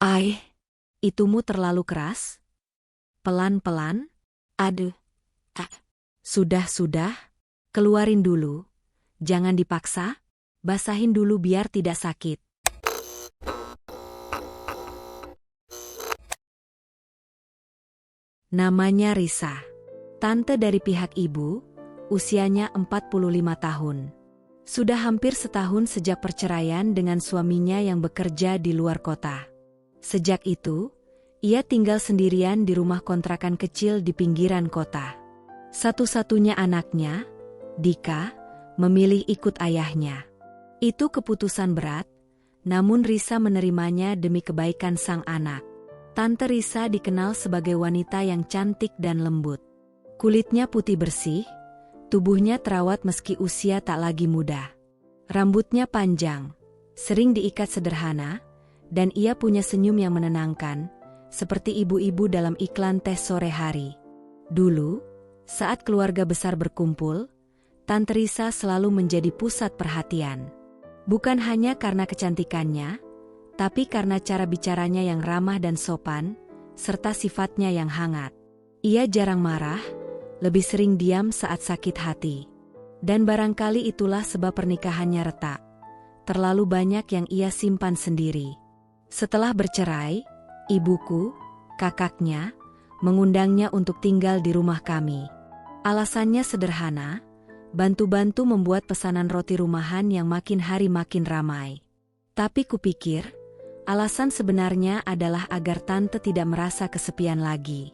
Ai, itumu terlalu keras. Pelan-pelan. Aduh. Ah. Sudah. Keluarin dulu. Jangan dipaksa. Basahin dulu biar tidak sakit. Namanya Risa. Tante dari pihak ibu, usianya 45 tahun. Sudah hampir setahun sejak perceraian dengan suaminya yang bekerja di luar kota. Sejak itu, ia tinggal sendirian di rumah kontrakan kecil di pinggiran kota. Satu-satunya anaknya, Dika, memilih ikut ayahnya. Itu keputusan berat, namun Risa menerimanya demi kebaikan sang anak. Tante Risa dikenal sebagai wanita yang cantik dan lembut. Kulitnya putih bersih, tubuhnya terawat meski usia tak lagi muda. Rambutnya panjang, sering diikat sederhana, dan ia punya senyum yang menenangkan, seperti ibu-ibu dalam iklan teh sore hari. Dulu, saat keluarga besar berkumpul, Tante Risa selalu menjadi pusat perhatian. Bukan hanya karena kecantikannya, tapi karena cara bicaranya yang ramah dan sopan, serta sifatnya yang hangat. Ia jarang marah, lebih sering diam saat sakit hati. Dan barangkali itulah sebab pernikahannya retak. Terlalu banyak yang ia simpan sendiri. Setelah bercerai, ibuku, kakaknya, mengundangnya untuk tinggal di rumah kami. Alasannya sederhana, bantu-bantu membuat pesanan roti rumahan yang makin hari makin ramai. Tapi kupikir, alasan sebenarnya adalah agar tante tidak merasa kesepian lagi.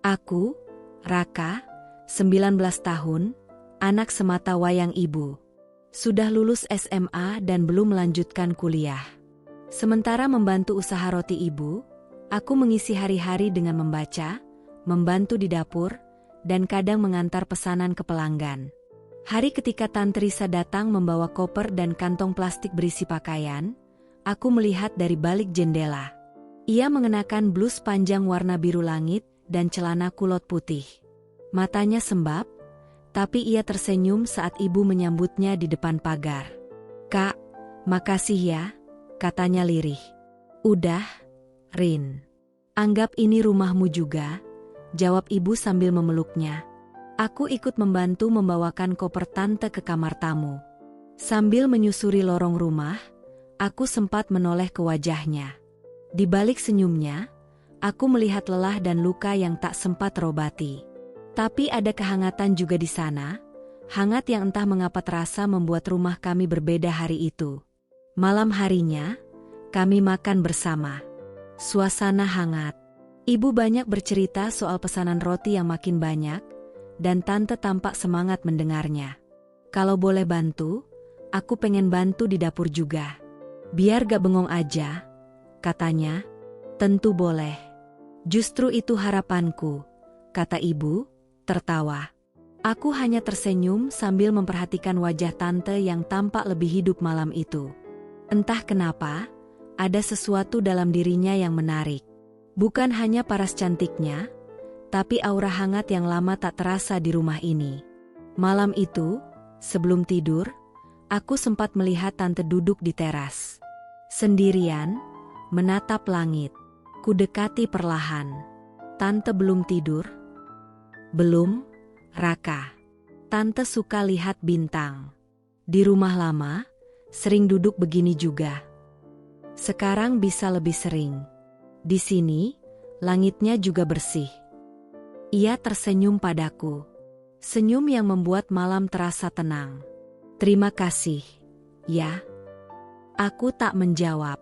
Aku, Raka, 19 tahun, anak semata wayang ibu. Sudah lulus SMA dan belum melanjutkan kuliah. Sementara membantu usaha roti ibu, aku mengisi hari-hari dengan membaca, membantu di dapur, dan kadang mengantar pesanan ke pelanggan. Hari ketika Tante Risa datang membawa koper dan kantong plastik berisi pakaian, aku melihat dari balik jendela. Ia mengenakan blus panjang warna biru langit dan celana kulot putih. Matanya sembab, tapi ia tersenyum saat ibu menyambutnya di depan pagar. "Kak, makasih ya," katanya lirih. "Udah, Rin. Anggap ini rumahmu juga," jawab ibu sambil memeluknya. Aku ikut membantu membawakan koper tante ke kamar tamu. Sambil menyusuri lorong rumah, aku sempat menoleh ke wajahnya. Di balik senyumnya, aku melihat lelah dan luka yang tak sempat terobati. Tapi ada kehangatan juga di sana, hangat yang entah mengapa terasa membuat rumah kami berbeda hari itu. Malam harinya, kami makan bersama. Suasana hangat. Ibu banyak bercerita soal pesanan roti yang makin banyak, dan tante tampak semangat mendengarnya. "Kalau boleh bantu, aku pengen bantu di dapur juga. Biar gak bengong aja," katanya. "Tentu boleh. Justru itu harapanku," kata ibu, tertawa. Aku hanya tersenyum sambil memperhatikan wajah tante yang tampak lebih hidup malam itu. Entah kenapa, ada sesuatu dalam dirinya yang menarik. Bukan hanya paras cantiknya, tapi aura hangat yang lama tak terasa di rumah ini. Malam itu, sebelum tidur, aku sempat melihat tante duduk di teras. Sendirian, menatap langit. Kudekati perlahan. "Tante belum tidur?" "Belum, Raka. Tante suka lihat bintang. Di rumah lama, sering duduk begini juga. Sekarang bisa lebih sering. Di sini, langitnya juga bersih." Ia tersenyum padaku. Senyum yang membuat malam terasa tenang. "Terima kasih, ya." Aku tak menjawab.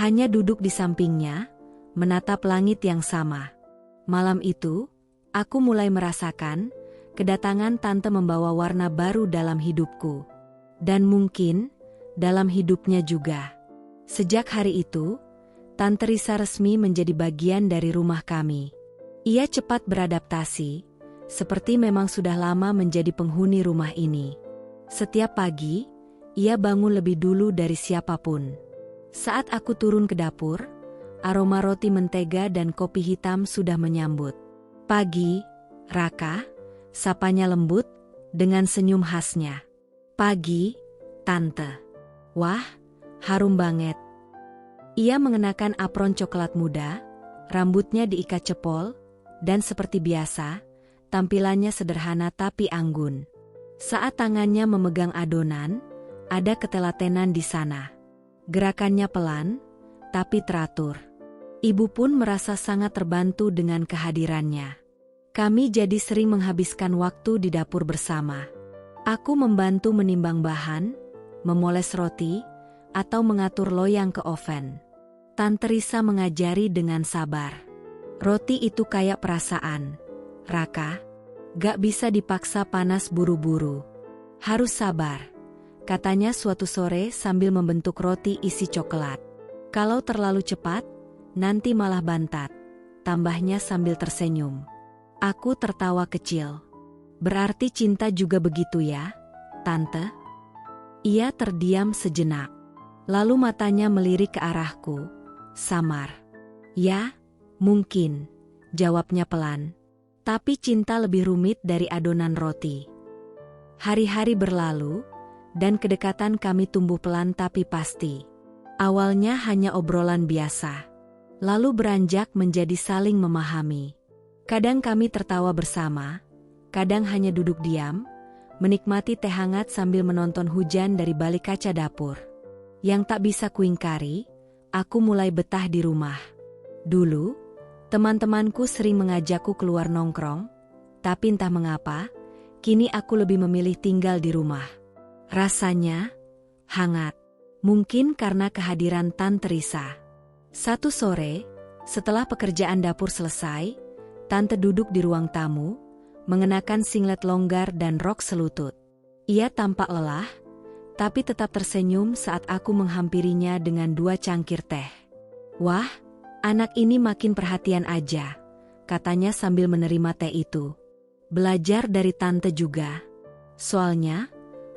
Hanya duduk di sampingnya, menatap langit yang sama. Malam itu, aku mulai merasakan kedatangan tante membawa warna baru dalam hidupku. Dan mungkin, dalam hidupnya juga. Sejak hari itu, Tante Risa resmi menjadi bagian dari rumah kami. Ia cepat beradaptasi, seperti memang sudah lama menjadi penghuni rumah ini. Setiap pagi, ia bangun lebih dulu dari siapapun. Saat aku turun ke dapur, aroma roti mentega dan kopi hitam sudah menyambut. "Pagi, Raka," sapanya lembut, dengan senyum khasnya. "Pagi, Tante." "Wah, harum banget." Ia mengenakan apron coklat muda, rambutnya diikat cepol, dan seperti biasa, tampilannya sederhana tapi anggun. Saat tangannya memegang adonan, ada ketelatenan di sana. Gerakannya pelan, tapi teratur. Ibu pun merasa sangat terbantu dengan kehadirannya. Kami jadi sering menghabiskan waktu di dapur bersama. Aku membantu menimbang bahan, memoles roti, atau mengatur loyang ke oven. Tante Risa mengajari dengan sabar. Roti itu kayak perasaan, Raka. Gak bisa dipaksa panas buru-buru. Harus sabar, katanya suatu sore sambil membentuk roti isi coklat. Kalau terlalu cepat, nanti malah bantat, tambahnya sambil tersenyum. Aku tertawa kecil. Berarti cinta juga begitu ya, Tante? Ia terdiam sejenak. Lalu matanya melirik ke arahku. Samar. Ya, mungkin, jawabnya pelan. Tapi cinta lebih rumit dari adonan roti. Hari-hari berlalu, dan kedekatan kami tumbuh pelan tapi pasti. Awalnya hanya obrolan biasa. Lalu beranjak menjadi saling memahami. Kadang kami tertawa bersama, kadang hanya duduk diam, menikmati teh hangat sambil menonton hujan dari balik kaca dapur. Yang tak bisa kuingkari, aku mulai betah di rumah. Dulu, teman-temanku sering mengajakku keluar nongkrong, tapi entah mengapa, kini aku lebih memilih tinggal di rumah. Rasanya hangat, mungkin karena kehadiran Tante Risa. Satu sore, setelah pekerjaan dapur selesai, Tante duduk di ruang tamu, mengenakan singlet longgar dan rok selutut. Ia tampak lelah, tapi tetap tersenyum saat aku menghampirinya dengan 2 cangkir teh. Wah, anak ini makin perhatian aja, katanya sambil menerima teh itu. Belajar dari Tante juga. Soalnya,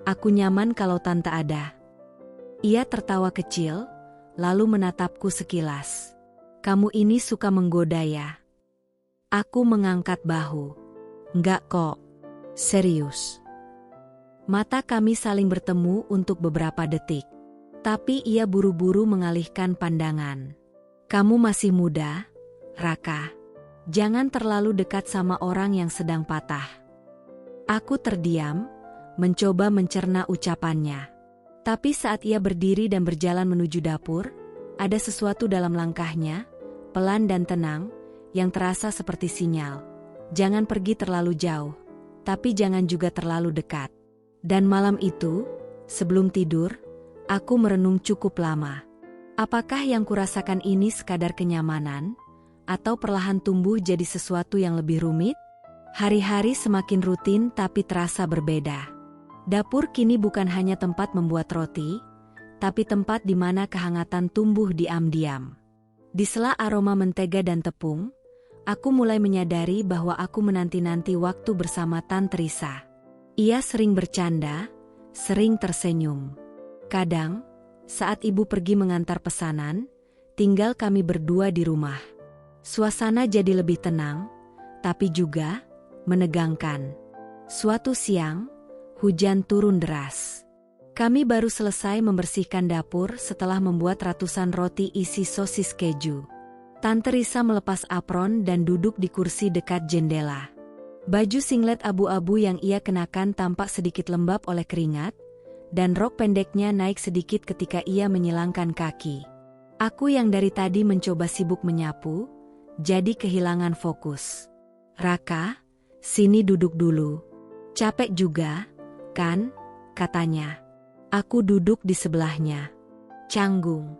aku nyaman kalau Tante ada. Ia tertawa kecil, lalu menatapku sekilas. Kamu ini suka menggoda ya? Aku mengangkat bahu. Enggak kok. Serius. Mata kami saling bertemu untuk beberapa detik. Tapi ia buru-buru mengalihkan pandangan. Kamu masih muda, Raka. Jangan terlalu dekat sama orang yang sedang patah. Aku terdiam, mencoba mencerna ucapannya. Tapi saat ia berdiri dan berjalan menuju dapur, ada sesuatu dalam langkahnya, pelan dan tenang, yang terasa seperti sinyal. Jangan pergi terlalu jauh, tapi jangan juga terlalu dekat. Dan malam itu, sebelum tidur, aku merenung cukup lama. Apakah yang kurasakan ini sekadar kenyamanan, atau perlahan tumbuh jadi sesuatu yang lebih rumit? Hari-hari semakin rutin tapi terasa berbeda. Dapur kini bukan hanya tempat membuat roti, tapi tempat di mana kehangatan tumbuh diam-diam. Di sela aroma mentega dan tepung, aku mulai menyadari bahwa aku menanti-nanti waktu bersama Tante Risa. Ia sering bercanda, sering tersenyum. Kadang, saat ibu pergi mengantar pesanan, tinggal kami berdua di rumah. Suasana jadi lebih tenang, tapi juga menegangkan. Suatu siang, hujan turun deras. Kami baru selesai membersihkan dapur setelah membuat ratusan roti isi sosis keju. Tante Risa melepas apron dan duduk di kursi dekat jendela. Baju singlet abu-abu yang ia kenakan tampak sedikit lembab oleh keringat, dan rok pendeknya naik sedikit ketika ia menyilangkan kaki. Aku yang dari tadi mencoba sibuk menyapu, jadi kehilangan fokus. Raka, sini duduk dulu. Capek juga, kan? Katanya. Aku duduk di sebelahnya. Canggung.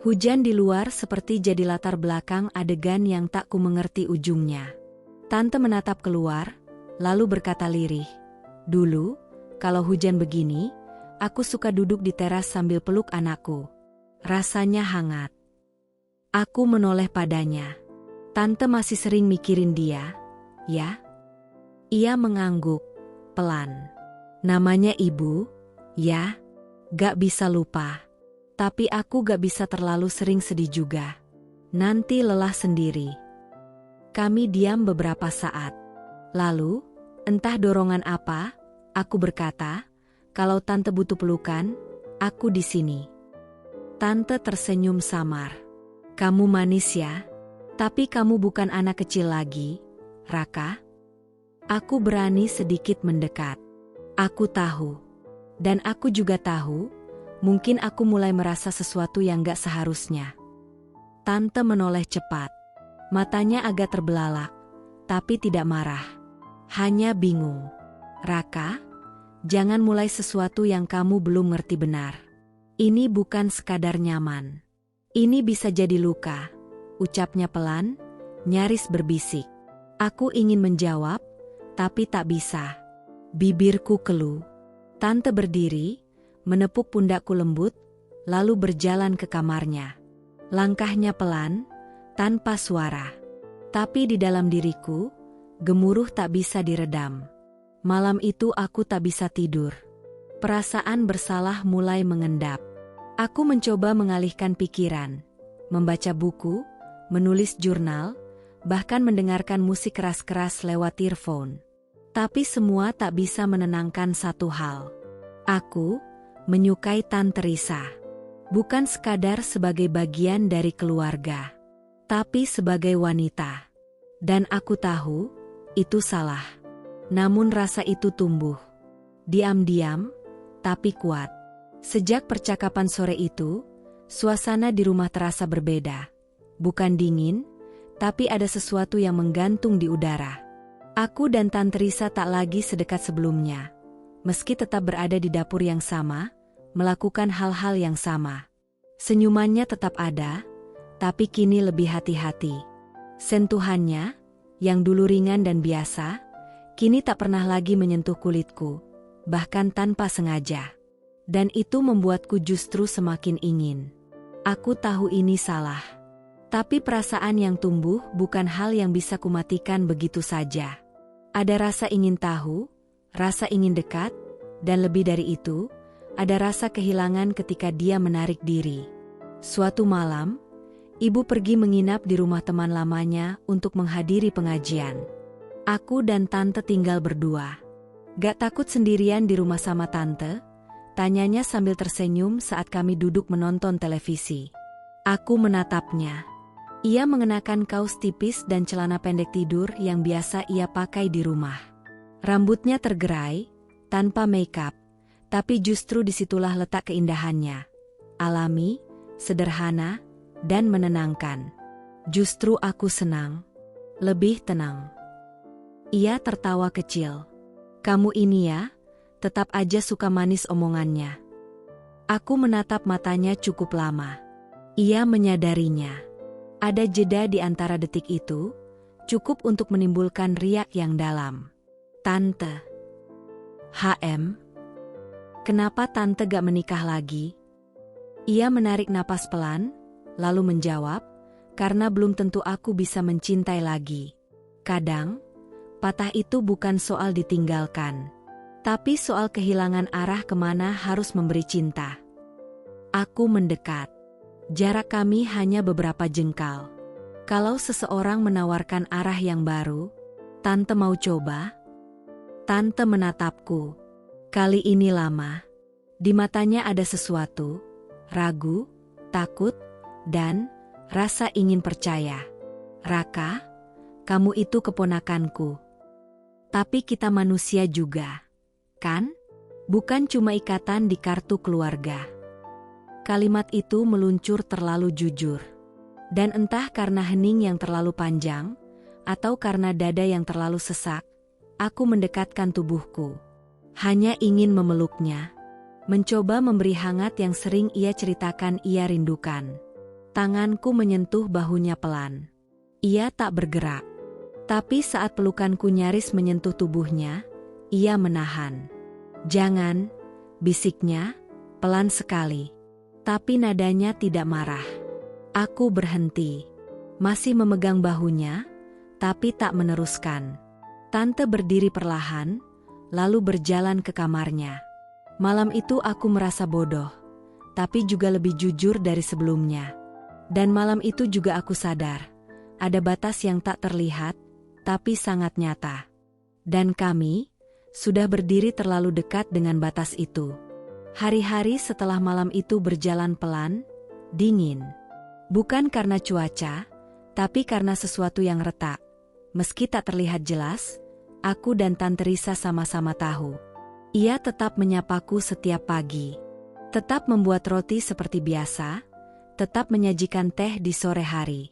Hujan di luar seperti jadi latar belakang adegan yang tak kumengerti ujungnya. Tante menatap keluar, lalu berkata lirih. Dulu, kalau hujan begini, aku suka duduk di teras sambil peluk anakku. Rasanya hangat. Aku menoleh padanya. Tante masih sering mikirin dia, ya? Ia mengangguk, pelan. Namanya ibu, ya? Gak bisa lupa. Tapi aku gak bisa terlalu sering sedih juga. Nanti lelah sendiri. Kami diam beberapa saat. Lalu, entah dorongan apa, aku berkata, kalau Tante butuh pelukan, aku di sini. Tante tersenyum samar. Kamu manis ya, tapi kamu bukan anak kecil lagi, Raka. Aku berani sedikit mendekat. Aku tahu. Dan aku juga tahu, mungkin aku mulai merasa sesuatu yang gak seharusnya. Tante menoleh cepat. Matanya agak terbelalak, tapi tidak marah. Hanya bingung. Raka, jangan mulai sesuatu yang kamu belum ngerti benar. Ini bukan sekadar nyaman. Ini bisa jadi luka. Ucapnya pelan, nyaris berbisik. Aku ingin menjawab, tapi tak bisa. Bibirku keluh. Tante berdiri, menepuk pundakku lembut, lalu berjalan ke kamarnya. Langkahnya pelan, tanpa suara. Tapi di dalam diriku, gemuruh tak bisa diredam. Malam itu aku tak bisa tidur. Perasaan bersalah mulai mengendap. Aku mencoba mengalihkan pikiran, membaca buku, menulis jurnal, bahkan mendengarkan musik keras-keras lewat earphone. Tapi semua tak bisa menenangkan satu hal. Aku menyukai Tante Risa. Bukan sekadar sebagai bagian dari keluarga, tapi sebagai wanita. Dan aku tahu, itu salah. Namun rasa itu tumbuh. Diam-diam, tapi kuat. Sejak percakapan sore itu, suasana di rumah terasa berbeda. Bukan dingin, tapi ada sesuatu yang menggantung di udara. Aku dan Tante Risa tak lagi sedekat sebelumnya. Meski tetap berada di dapur yang sama, melakukan hal-hal yang sama. Senyumannya tetap ada, tapi kini lebih hati-hati. Sentuhannya, yang dulu ringan dan biasa, kini tak pernah lagi menyentuh kulitku, bahkan tanpa sengaja. Dan itu membuatku justru semakin ingin. Aku tahu ini salah. Tapi perasaan yang tumbuh bukan hal yang bisa kumatikan begitu saja. Ada rasa ingin tahu, rasa ingin dekat, dan lebih dari itu, ada rasa kehilangan ketika dia menarik diri. Suatu malam, ibu pergi menginap di rumah teman lamanya untuk menghadiri pengajian. Aku dan Tante tinggal berdua. Gak takut sendirian di rumah sama Tante? Tanyanya sambil tersenyum saat kami duduk menonton televisi. Aku menatapnya. Ia mengenakan kaos tipis dan celana pendek tidur yang biasa ia pakai di rumah. Rambutnya tergerai, tanpa make-up, tapi justru disitulah letak keindahannya. Alami, sederhana, dan menenangkan. Justru aku senang. Lebih tenang. Ia tertawa kecil. Kamu ini ya, tetap aja suka manis omongannya. Aku menatap matanya cukup lama. Ia menyadarinya. Ada jeda di antara detik itu, cukup untuk menimbulkan riak yang dalam. Tante. HM. Kenapa Tante gak menikah lagi? Ia menarik napas pelan, lalu menjawab, karena belum tentu aku bisa mencintai lagi. Kadang, patah itu bukan soal ditinggalkan, tapi soal kehilangan arah kemana harus memberi cinta. Aku mendekat. Jarak kami hanya beberapa jengkal. Kalau seseorang menawarkan arah yang baru, Tante mau coba? Tante menatapku. Kali ini lama. Di matanya ada sesuatu, ragu, takut, dan rasa ingin percaya. Raka, kamu itu keponakanku. Tapi kita manusia juga, kan? Bukan cuma ikatan di kartu keluarga. Kalimat itu meluncur terlalu jujur. Dan entah karena hening yang terlalu panjang, atau karena dada yang terlalu sesak, aku mendekatkan tubuhku. Hanya ingin memeluknya. Mencoba memberi hangat yang sering ia ceritakan ia rindukan. Tanganku menyentuh bahunya pelan. Ia tak bergerak. Tapi saat pelukanku nyaris menyentuh tubuhnya, ia menahan. Jangan, bisiknya, pelan sekali. Tapi nadanya tidak marah. Aku berhenti. Masih memegang bahunya, tapi tak meneruskan. Tante berdiri perlahan, lalu berjalan ke kamarnya. Malam itu aku merasa bodoh, tapi juga lebih jujur dari sebelumnya. Dan malam itu juga aku sadar, ada batas yang tak terlihat, tapi sangat nyata. Dan kami sudah berdiri terlalu dekat dengan batas itu. Hari-hari setelah malam itu berjalan pelan, dingin. Bukan karena cuaca, tapi karena sesuatu yang retak. Meski tak terlihat jelas, aku dan Tante Risa sama-sama tahu. Ia tetap menyapaku setiap pagi. Tetap membuat roti seperti biasa, tetap menyajikan teh di sore hari.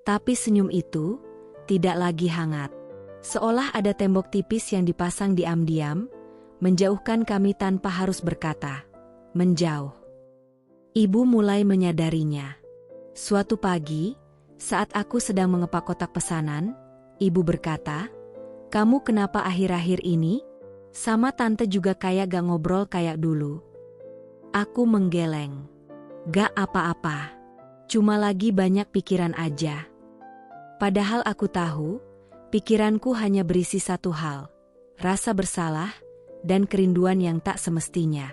Tapi senyum itu tidak lagi hangat. Seolah ada tembok tipis yang dipasang diam-diam, menjauhkan kami tanpa harus berkata. Menjauh. Ibu mulai menyadarinya. Suatu pagi, saat aku sedang mengepak kotak pesanan, ibu berkata, "Kamu kenapa akhir-akhir ini? Sama tante juga kayak gak ngobrol kayak dulu." Aku menggeleng. Gak apa-apa. Cuma lagi banyak pikiran aja. Padahal aku tahu, pikiranku hanya berisi satu hal. Rasa bersalah dan kerinduan yang tak semestinya.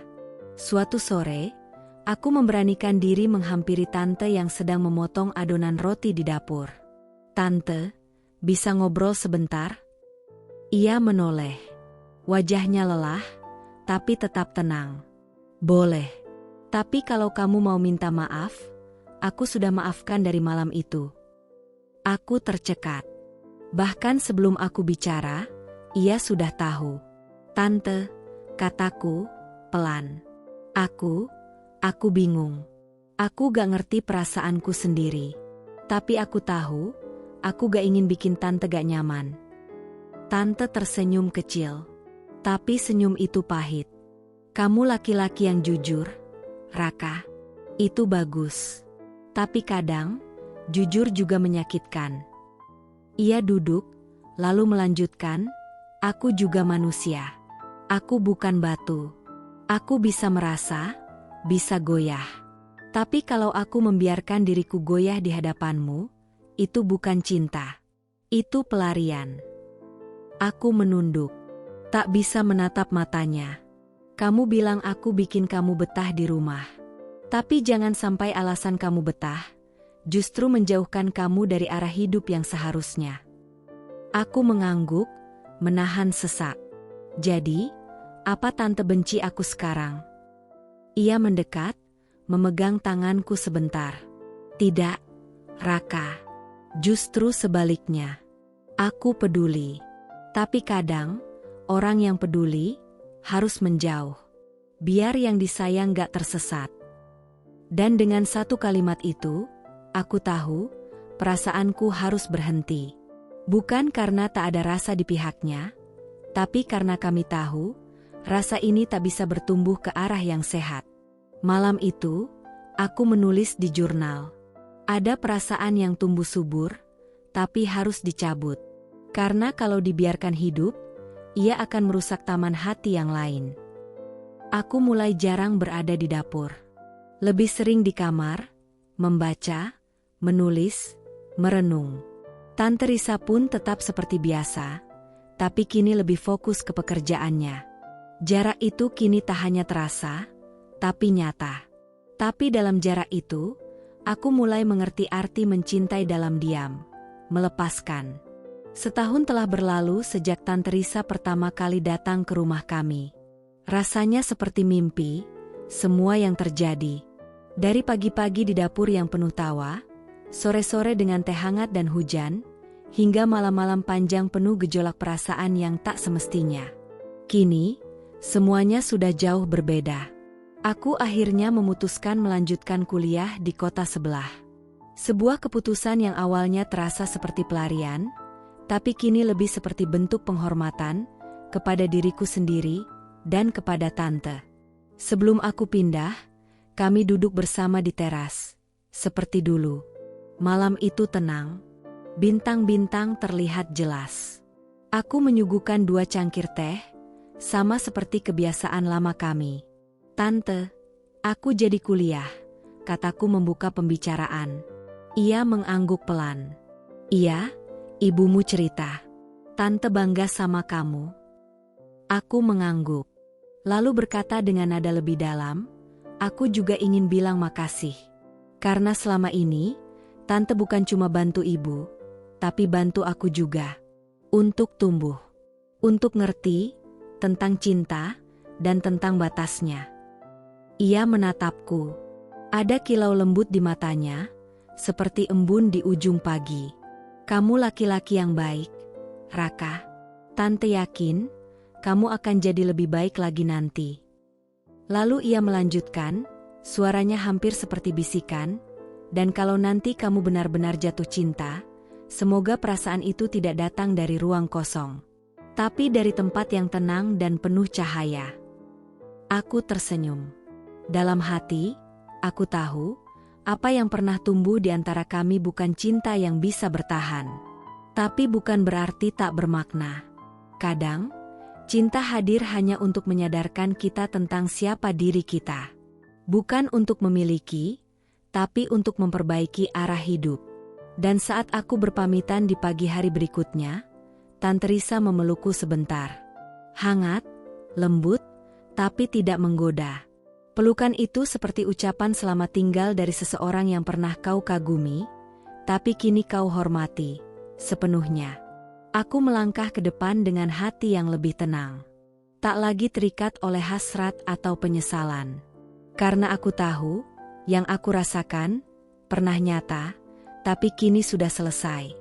Suatu sore, aku memberanikan diri menghampiri tante yang sedang memotong adonan roti di dapur. "Tante, bisa ngobrol sebentar?" Ia menoleh. Wajahnya lelah, tapi tetap tenang. "Boleh. Tapi kalau kamu mau minta maaf, aku sudah maafkan dari malam itu." Aku tercekat. Bahkan sebelum aku bicara, ia sudah tahu. "Tante," kataku, pelan. Aku bingung. Aku gak ngerti perasaanku sendiri. Tapi aku tahu, aku gak ingin bikin tante gak nyaman." Tante tersenyum kecil. Tapi senyum itu pahit. "Kamu laki-laki yang jujur, Raka. Itu bagus. Tapi kadang, jujur juga menyakitkan." Ia duduk, lalu melanjutkan, "Aku juga manusia. Aku bukan batu. Aku bisa merasa, bisa goyah. Tapi kalau aku membiarkan diriku goyah di hadapanmu, itu bukan cinta. Itu pelarian." Aku menunduk. Tak bisa menatap matanya. "Kamu bilang aku bikin kamu betah di rumah. Tapi jangan sampai alasan kamu betah justru menjauhkan kamu dari arah hidup yang seharusnya." Aku mengangguk, menahan sesak. "Jadi, apa tante benci aku sekarang?" Ia mendekat, memegang tanganku sebentar. "Tidak, Raka. Justru sebaliknya. Aku peduli. Tapi kadang, orang yang peduli harus menjauh. Biar yang disayang gak tersesat." Dan dengan satu kalimat itu, aku tahu, perasaanku harus berhenti. Bukan karena tak ada rasa di pihaknya, tapi karena kami tahu, rasa ini tak bisa bertumbuh ke arah yang sehat. Malam itu, aku menulis di jurnal. Ada perasaan yang tumbuh subur, tapi harus dicabut. Karena kalau dibiarkan hidup, ia akan merusak taman hati yang lain. Aku mulai jarang berada di dapur. Lebih sering di kamar, membaca, menulis, merenung. Tante Risa pun tetap seperti biasa, tapi kini lebih fokus ke pekerjaannya. Jarak itu kini tak hanya terasa, tapi nyata. Tapi dalam jarak itu, aku mulai mengerti arti mencintai dalam diam, melepaskan. Setahun telah berlalu sejak Tante Risa pertama kali datang ke rumah kami. Rasanya seperti mimpi, semua yang terjadi. Dari pagi-pagi di dapur yang penuh tawa, sore-sore dengan teh hangat dan hujan, hingga malam-malam panjang penuh gejolak perasaan yang tak semestinya. Kini, semuanya sudah jauh berbeda. Aku akhirnya memutuskan melanjutkan kuliah di kota sebelah. Sebuah keputusan yang awalnya terasa seperti pelarian, tapi kini lebih seperti bentuk penghormatan kepada diriku sendiri dan kepada tante. Sebelum aku pindah, kami duduk bersama di teras, seperti dulu. Malam itu tenang, bintang-bintang terlihat jelas. Aku menyuguhkan 2 cangkir teh, sama seperti kebiasaan lama kami. "Tante, aku jadi kuliah," kataku membuka pembicaraan. Ia mengangguk pelan. "Iya, ibumu cerita. Tante bangga sama kamu." Aku mengangguk. Lalu berkata dengan nada lebih dalam, "Aku juga ingin bilang makasih. Karena selama ini, tante bukan cuma bantu ibu, tapi bantu aku juga. Untuk tumbuh. Untuk ngerti tentang cinta dan tentang batasnya." Ia menatapku. Ada kilau lembut di matanya, seperti embun di ujung pagi. Kamu laki-laki yang baik, Raka. Tante yakin, kamu akan jadi lebih baik lagi nanti. Lalu ia melanjutkan, suaranya hampir seperti bisikan, dan kalau nanti kamu benar-benar jatuh cinta, semoga perasaan itu tidak datang dari ruang kosong, tapi dari tempat yang tenang dan penuh cahaya. Aku tersenyum. Dalam hati, aku tahu, apa yang pernah tumbuh di antara kami bukan cinta yang bisa bertahan. Tapi bukan berarti tak bermakna. Kadang, cinta hadir hanya untuk menyadarkan kita tentang siapa diri kita. Bukan untuk memiliki, tapi untuk memperbaiki arah hidup. Dan saat aku berpamitan di pagi hari berikutnya, Tante Risa memelukku sebentar. Hangat, lembut, tapi tidak menggoda. Pelukan itu seperti ucapan selamat tinggal dari seseorang yang pernah kau kagumi, tapi kini kau hormati sepenuhnya. Aku melangkah ke depan dengan hati yang lebih tenang. Tak lagi terikat oleh hasrat atau penyesalan. Karena aku tahu, yang aku rasakan, pernah nyata, tapi kini sudah selesai.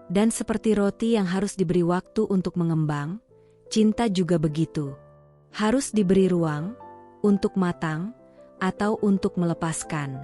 Dan seperti roti yang harus diberi waktu untuk mengembang, cinta juga begitu. Harus diberi ruang, untuk matang, atau untuk melepaskan.